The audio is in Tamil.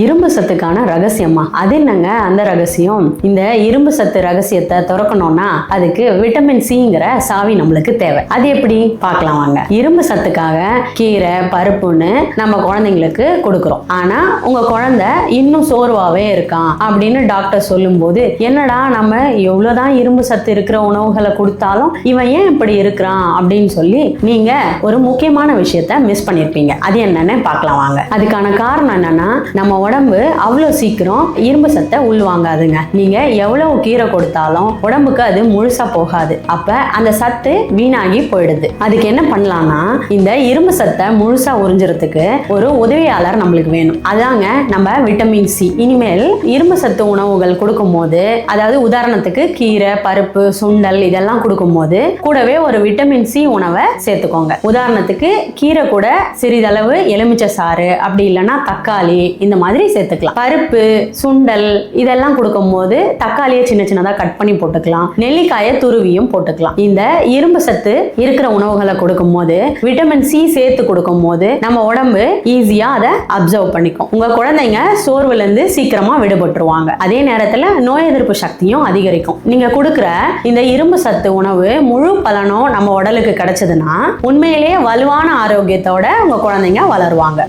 இரும்பு சத்துக்கான ரகசியமா? அது என்னங்க அந்த ரகசியம்? இந்த இரும்பு சத்து ரகசியத்தை திறக்கணும்னா அதுக்கு விட்டமின் சிங்கிற சாவி நம்மளுக்கு தேவை. அது எப்படி பார்க்கலாம் வாங்க. இரும்பு சத்துக்காக கீரை பருப்புன்னு நம்ம குழந்தைங்களுக்கு கொடுக்குறோம். ஆனா உங்க குழந்தை இன்னும் சோர்வாவே இருக்கான் அப்படின்னு டாக்டர் சொல்லும் போது, என்னடா நம்ம எவ்வளவுதான் இரும்பு சத்து இருக்கிற உணவுகளை கொடுத்தாலும் இவன் ஏன் இப்படி இருக்கிறான் அப்படின்னு சொல்லி நீங்க ஒரு முக்கியமான விஷயத்த மிஸ் பண்ணிருப்பீங்க. அது என்னன்னு பார்க்கலாம் வாங்க. அதுக்கான காரணம் என்னன்னா, நம்ம உடம்பு அவ்வளவு சீக்கிரம் இரும்பு சத்தை உள்வாங்காதுங்க. நீங்க எவ்வளவு கீரை கொடுத்தாலும் உடம்புக்கு அது முழுசா போகாது. அப்ப அந்த சத்து வீணாகி போயிடுது. அதுக்கு என்ன பண்ணலாம்னா, இந்த இரும்பு சத்தை முழுசா உறிஞ்சுறதுக்கு ஒரு உதவியாளர் நம்மளுக்கு வேணும். அதாங்க நம்ம விட்டமின் சி. இனிமேல் இரும்பு சத்து உணவுகள் கொடுக்கும் போது, அதாவது உதாரணத்துக்கு கீரை பருப்பு சுண்டல் இதெல்லாம் கொடுக்கும் போது கூடவே ஒரு விட்டமின் சி உணவை சேர்த்துக்கோங்க. உதாரணத்துக்கு கீரை கூட சிறிதளவு எலுமிச்சை சாறு, அப்படி இல்லைன்னா தக்காளி இந்த மாதிரி சேர்த்துக்கலாம். பருப்பு சுண்டல் இதெல்லாம் கொடுக்கும் போது தக்காளியை சின்ன சின்னதா கட் பண்ணி போட்டுக்கலாம். நெல்லிக்காயை துருவியும் போட்டுக்கலாம். இந்த இரும்பு சத்து இருக்கிற உணவுகளை கொடுக்கும் போது விட்டமின் சி சேர்த்து கொடுக்கும் போது நம்ம உடம்பு ஈஸியா அதை அப்சர்வ் பண்ணிக்கும். உங்க குழந்தைங்க சோர்வுல இருந்து சீக்கிரமா விடுபட்டுருவாங்க. அதே நேரத்துல நோய் எதிர்ப்பு சக்தியும் அதிகரிக்கும். நீங்க கொடுக்கிற இந்த இரும்பு சத்து உணவு முழு பலனும் நம்ம உடலுக்கு கிடைச்சதுன்னா உண்மையிலேயே வலுவான ஆரோக்கியத்தோட உங்க குழந்தைங்க வளருவாங்க.